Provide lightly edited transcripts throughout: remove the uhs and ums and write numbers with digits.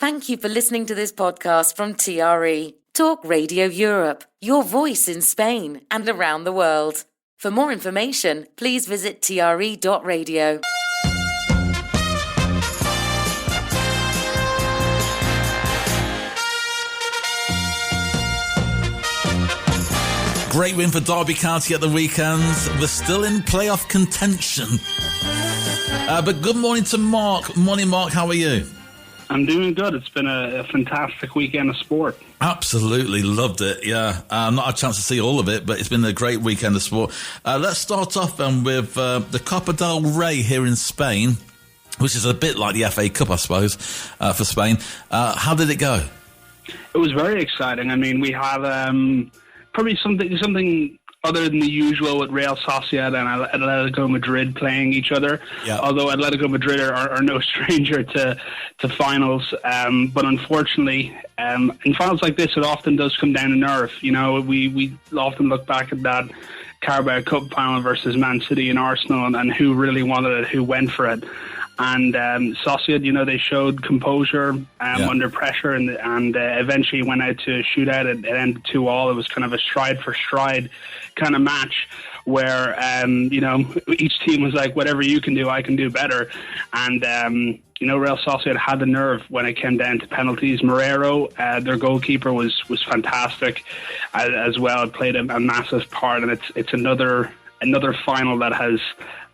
Thank you for listening to this podcast from TRE, Talk Radio Europe, your voice in Spain and around the world. For more information, please visit tre.radio. Great win for Derby County at the weekend. We're still in playoff contention. But good morning to Mark. Morning, Mark. How are you? I'm doing good. It's been a fantastic weekend of sport. Absolutely loved it, yeah. Not had a chance to see all of it, but it's been a great weekend of sport. Let's start off then with the Copa del Rey here in Spain, which is a bit like the FA Cup, I suppose, for Spain. How did it go? It was very exciting. I mean, we had probably something other than the usual with Real Sociedad and Atletico Madrid playing each other. Yeah. Although Atletico Madrid are no stranger to finals. But unfortunately, in finals like this, it often does come down to nerve. You know, we often look back at that Carabao Cup final versus Man City and Arsenal and who really wanted it, who went for it. And Sociedad, you know, they showed composure under pressure and eventually went out to a shootout. It ended 2-2. It was kind of a stride for stride kind of match where, you know, each team was like, whatever you can do, I can do better. And, you know, Real Sociedad had the nerve when it came down to penalties. Morero, their goalkeeper, was fantastic as well. It played a massive part, and it's another final that has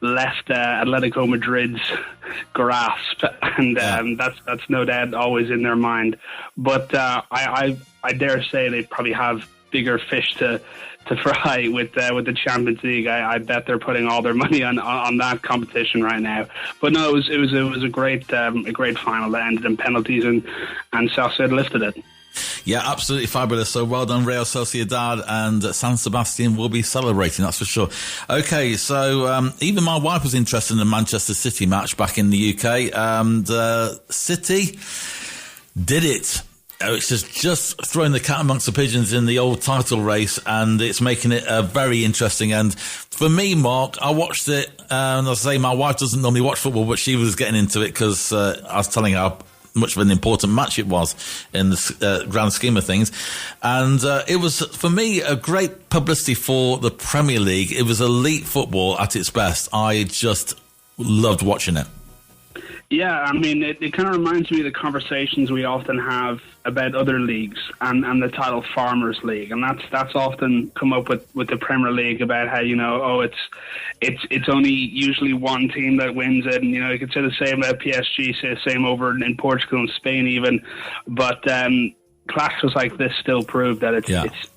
left Atletico Madrid's grasp, and that's no doubt always in their mind. But I dare say they probably have bigger fish to fry with the Champions League. I bet they're putting all their money on that competition right now. But no, it was a great final that ended in penalties, and Sociedad lifted it. Yeah, absolutely fabulous. So well done, Real Sociedad, and San Sebastian will be celebrating, that's for sure. Okay, so even my wife was interested in the Manchester City match back in the UK, and City did it. It's just throwing the cat amongst the pigeons in the old title race, and it's making it very interesting. And for me, Mark, I watched it, and I say my wife doesn't normally watch football, but she was getting into it because I was telling her much of an important match it was in the grand scheme of things. And it was, for me, a great publicity for the Premier League. It was elite football at its best. I just loved watching it. Yeah, I mean, it kind of reminds me of the conversations we often have about other leagues and the title Farmers League, and that's often come up with the Premier League about how, you know, it's only usually one team that wins it, and you know, you could say the same about PSG, say the same over in Portugal and Spain even, but clashes like this still prove that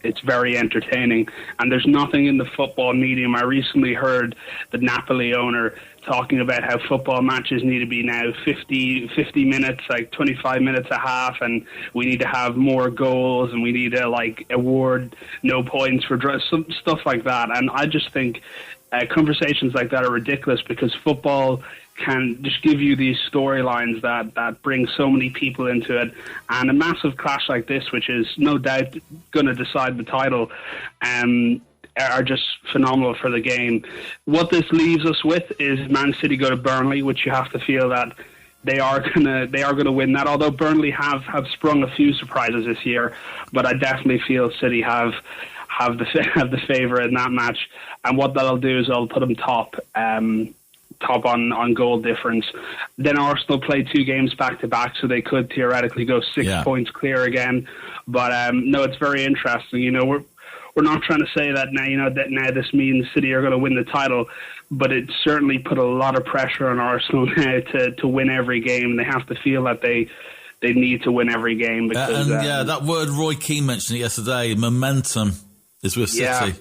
it's very entertaining, and there's nothing in the football medium. I recently heard the Napoli owner talking about how football matches need to be now 50 minutes, like 25 minutes a half, and we need to have more goals, and we need to like award no points for some stuff like that. And I just think conversations like that are ridiculous, because football can just give you these storylines that bring so many people into it, and a massive clash like this, which is no doubt going to decide the title, are just phenomenal for the game. What this leaves us with is Man City go to Burnley, which you have to feel that they are gonna win that. Although Burnley have sprung a few surprises this year, but I definitely feel City have the favour in that match. And what that'll do is I'll put them top on goal difference. Then Arsenal play 2 games back to back, so they could theoretically go 6 points clear again. But no, it's very interesting. You know, we're not trying to say that now this means City are going to win the title, but it certainly put a lot of pressure on Arsenal now to win every game. They have to feel that they need to win every game. Because, that word Roy Keane mentioned yesterday, momentum, is with City.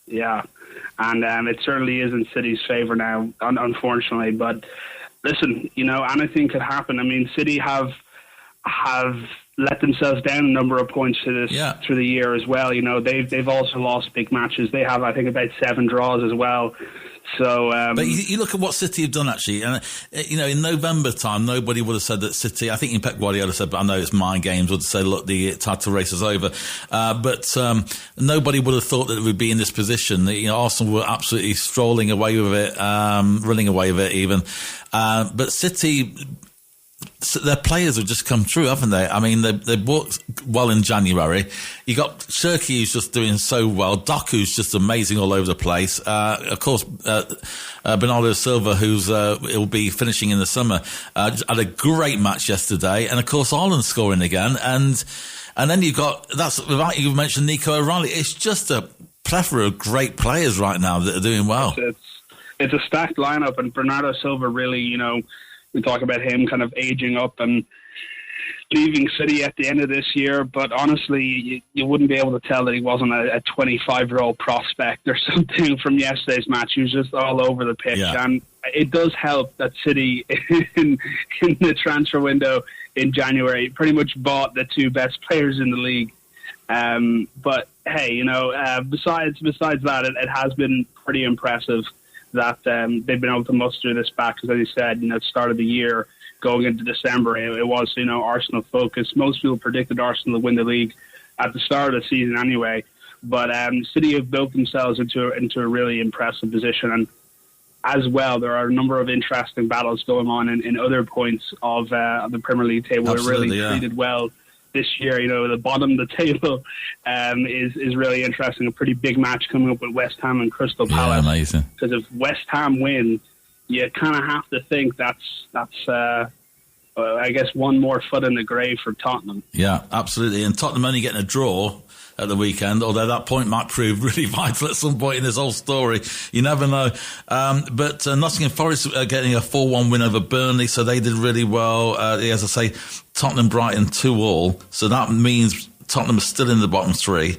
Yeah. And it certainly is in City's favour now, unfortunately. But listen, you know, anything could happen. I mean, City have let themselves down a number of points through the year as well. You know, they've also lost big matches. They have, I think, about 7 draws as well. So, but you look at what City have done actually, and you know, in November time, nobody would have said that City. I think in Pep Guardiola said, but I know it's mind games, would say, look, the title race is over. But nobody would have thought that it would be in this position. You know, Arsenal were absolutely strolling away with it, running away with it even. But City their players have just come through, haven't they? I mean, they bought well in January. You got Cherki, who's just doing so well. Doku's just amazing all over the place. Of course, Bernardo Silva, he'll be finishing in the summer, had a great match yesterday. And of course, Ireland scoring again. And then you've got, that's without you mentioned Nico O'Reilly. It's just a plethora of great players right now that are doing well. It's a stacked lineup, and Bernardo Silva really, we talk about him kind of aging up and leaving City at the end of this year, but honestly, you wouldn't be able to tell that he wasn't a 25-year-old prospect or something from yesterday's match. He was just all over the pitch, and it does help that City in the transfer window in January pretty much bought the two best players in the league. But hey, besides that, it has been pretty impressive that they've been able to muster this back, because as you said, at the start of the year, going into December, it was, Arsenal focused. Most people predicted Arsenal to win the league at the start of the season anyway, but City have built themselves into a really impressive position, and as well, there are a number of interesting battles going on in other points of the Premier League table. Absolutely, We're really treated well this year. The bottom of the table is really interesting. A pretty big match coming up with West Ham and Crystal Palace. Yeah, amazing. Because if West Ham win, you kind of have to think that's I guess one more foot in the grave for Tottenham. Yeah, absolutely. And Tottenham only getting a draw at the weekend, although that point might prove really vital at some point in this whole story. You never know. But Nottingham Forest are getting a 4-1 win over Burnley, so they did really well. As I say, Tottenham Brighton 2-2, so that means Tottenham are still in the bottom three.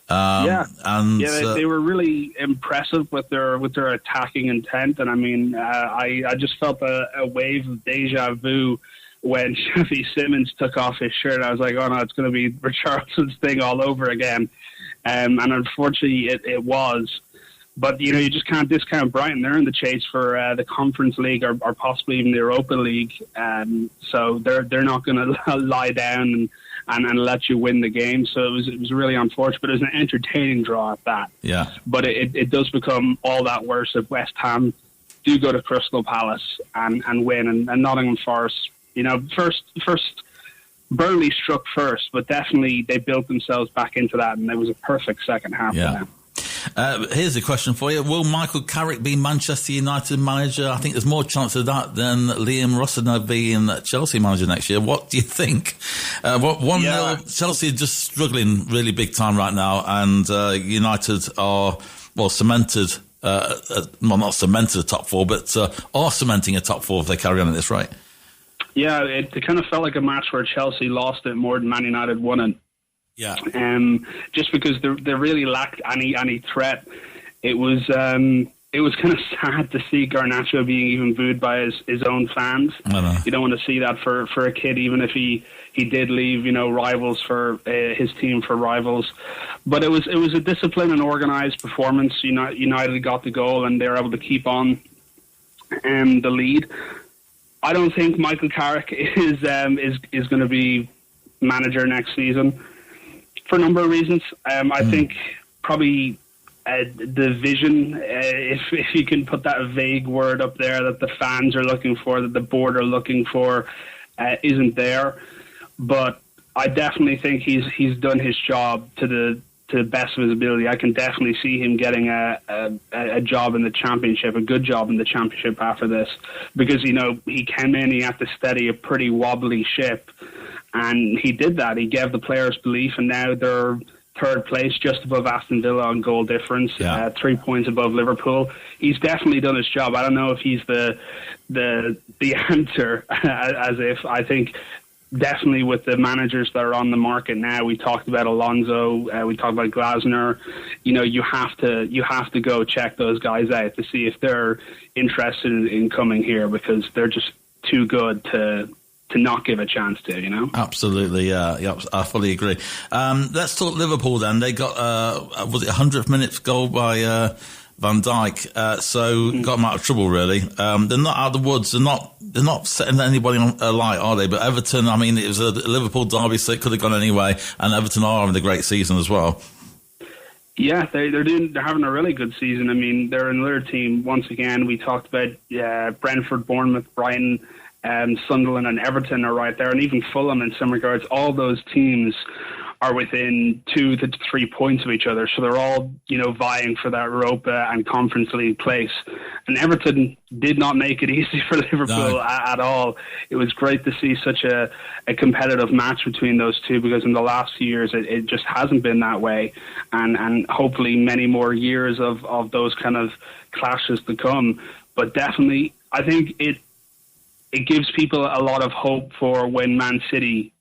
They were really impressive with their attacking intent, and I mean, I just felt a wave of deja vu when Xavi Simons took off his shirt. I was like, oh no, it's going to be Richarlison's thing all over again, and unfortunately it was. But you just can't discount Brighton. They're in the chase for the Conference League or possibly even the Europa League, so they're not going to lie down and let you win the game. So it was really unfortunate, but it was an entertaining draw at that. Yeah. But it does become all that worse if West Ham do go to Crystal Palace and win, and Nottingham Forest, first Burnley struck first, but definitely they built themselves back into that, and it was a perfect second half for them. Here's a question for you. Will Michael Carrick be Manchester United manager? I think there's more chance of that than Liam Rossiter being Chelsea manager next year. What do you think? 1-0, Chelsea are just struggling really big time right now, and United are, cemented, not cemented a top four, but are cementing a top four if they carry on at this rate. Yeah, it kind of felt like a match where Chelsea lost it more than Man United won it. Yeah. Just because they really lacked any threat. It was kind of sad to see Garnacho being even booed by his own fans. I know. You don't want to see that for a kid, even if he did leave, rivals for his team for rivals. But it was a disciplined and organised performance. United got the goal and they were able to keep on the lead. I don't think Michael Carrick is going to be manager next season for a number of reasons. I think probably the vision, if you can put that vague word up there that the fans are looking for, that the board are looking for, isn't there. But I definitely think he's done his job to the best of his ability. I can definitely see him getting a job in the Championship, a good job in the Championship after this, because he came in, he had to steady a pretty wobbly ship, and he did that. He gave the players belief, and now they're third place, just above Aston Villa on goal difference, 3 points above Liverpool. He's definitely done his job. I don't know if he's the answer, as if I think. Definitely with the managers that are on the market now, we talked about Alonso, we talked about Glasner. You have to go check those guys out to see if they're interested in coming here, because they're just too good to not give a chance to. Absolutely, yeah, I fully agree. Let's talk Liverpool then. They got was it 100th minute goal by Van Dijk, so got them out of trouble really. They're not out of the woods. They're not setting anybody on alight, are they? But Everton, I mean, it was a Liverpool derby, so it could have gone anyway. And Everton are having a great season as well. Yeah, they're having a really good season. I mean, they're another team. Once again, we talked about Brentford, Bournemouth, Brighton. Sunderland and Everton are right there, and even Fulham in some regards. All those teams are within 2 to 3 points of each other, so they're all, vying for that Europa and Conference League place. And Everton did not make it easy for Liverpool at all. It was great to see such a competitive match between those two, because in the last few years it just hasn't been that way, and hopefully many more years of those kind of clashes to come. But definitely, I think it gives people a lot of hope for when Man City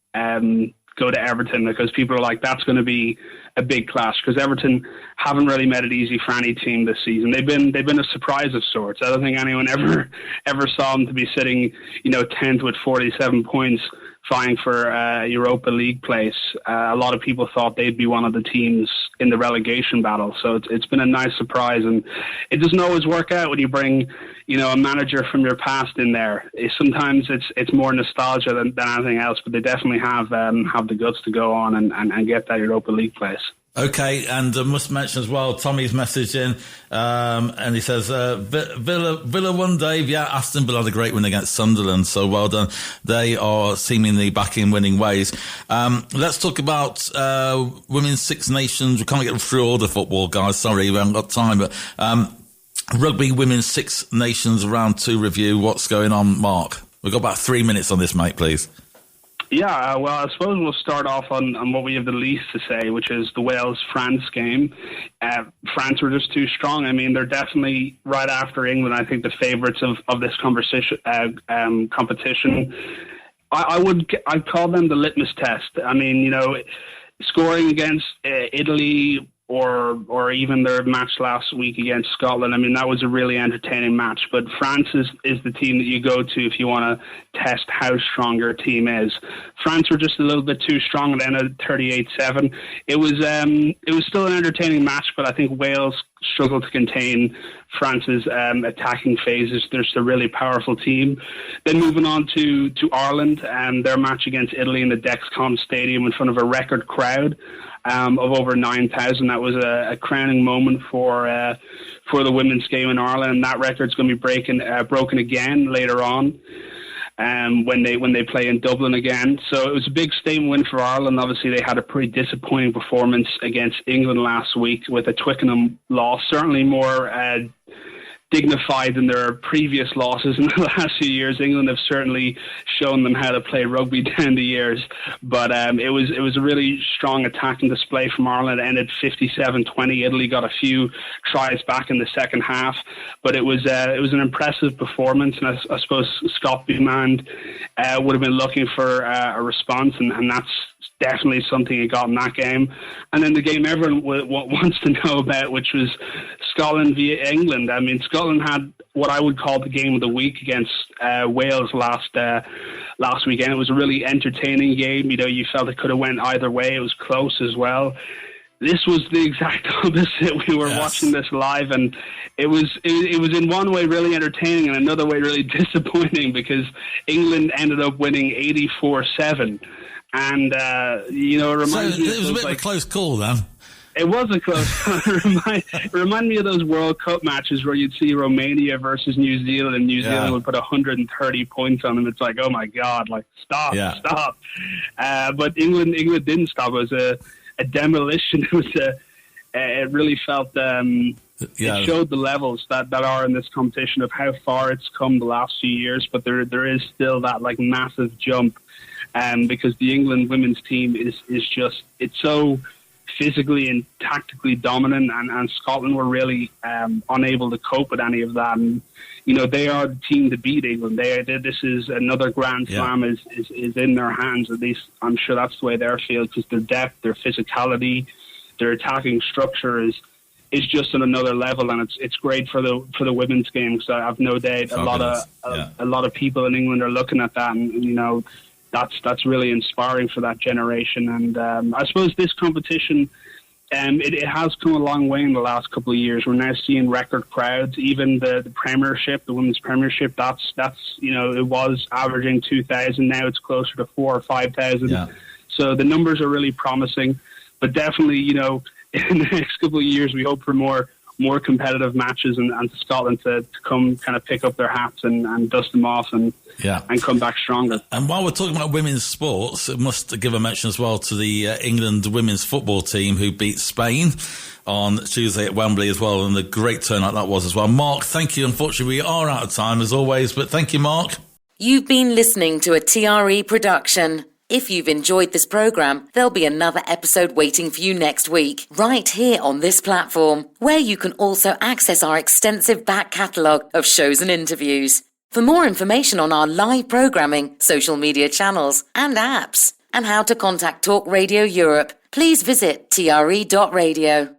go to Everton, because people are like, that's going to be a big clash, because Everton haven't really made it easy for any team this season. They've been a surprise of sorts. I don't think anyone ever saw them to be sitting 10th with 47 points, vying for Europa League place. A lot of people thought they'd be one of the teams in the relegation battle. So it's been a nice surprise, and it doesn't always work out when you bring a manager from your past in there. Sometimes it's more nostalgia than anything else, but they definitely have the guts to go on and get that Europa League place. Okay, and I must mention as well, Tommy's message in, and he says, Villa won, Dave. Yeah, Aston Villa had a great win against Sunderland, so well done. They are seemingly back in winning ways. Let's talk about Women's Six Nations. We can't get through all the football, guys. Sorry, we haven't got time, but Rugby Women's Six Nations Round 2 review. What's going on, Mark? We've got about 3 minutes on this, mate, please. Yeah, well, I suppose we'll start off on what we have the least to say, which is the Wales-France game. France were just too strong. I mean, they're definitely right after England, I think, the favourites of this competition. I'd call them the litmus test. I mean, scoring against Italy or even their match last week against Scotland. I mean, that was a really entertaining match. But France is the team that you go to if you want to test how strong your team is. France were just a little bit too strong and ended 38-7. It was still an entertaining match, but I think Wales struggled to contain France's attacking phases. They're just a really powerful team. Then moving on to Ireland and their match against Italy in the Dexcom Stadium in front of a record crowd of over 9,000. That was a crowning moment for the women's game in Ireland, and that record's going to be broken again later on when they play in Dublin again. So it was a big statement win for Ireland. Obviously, they had a pretty disappointing performance against England last week with a Twickenham loss, certainly more dignified than their previous losses in the last few years. England have certainly shown them how to play rugby down the years, but it was a really strong attacking display from Ireland. It ended 57-20. Italy got a few tries back in the second half, but it was an impressive performance, and I suppose Scott Beaumont would have been looking for a response, and that's definitely something he got in that game. And then the game everyone wants to know about, which was Scotland via England. I mean, Scotland had what I would call the game of the week against Wales last weekend. It was a really entertaining game. You felt it could have went either way. It was close as well. This was the exact opposite. We were watching this live, and it was in one way really entertaining and another way really disappointing, because England ended up winning 84-7. And, it reminds me... It was a bit of a close call, then. It was a close call. It reminded me of those World Cup matches where you'd see Romania versus New Zealand, and New Zealand would put 130 points on them. It's like, oh, my God, stop. But England didn't stop. It was a demolition. It really felt... It showed the levels that are in this competition of how far it's come the last few years, but there is still that, massive jump. Because the England women's team is just, it's so physically and tactically dominant, and Scotland were really unable to cope with any of that. And they are the team to beat England. This is another Grand Slam is in their hands. At least I'm sure that's the way they feel, because their depth, their physicality, their attacking structure is just on another level, and it's great for the women's game, because I've no doubt a lot of people in England are looking at that, and that's really inspiring for that generation. And I suppose this competition, it has come a long way in the last couple of years. We're now seeing record crowds. Even the Premiership, the Women's Premiership, that's it was averaging 2,000. Now it's closer to 4,000 or 5,000. Yeah. So the numbers are really promising. But definitely, in the next couple of years, we hope for more more competitive matches and to Scotland to come kind of pick up their hats and dust them off and come back stronger. And while we're talking about women's sports, I must give a mention as well to the England women's football team who beat Spain on Tuesday at Wembley as well, and the great turnout that was as well. Mark, thank you. Unfortunately, we are out of time as always, but thank you, Mark. You've been listening to a TRE production. If you've enjoyed this programme, there'll be another episode waiting for you next week, right here on this platform, where you can also access our extensive back catalogue of shows and interviews. For more information on our live programming, social media channels and apps, and how to contact Talk Radio Europe, please visit TRE.radio.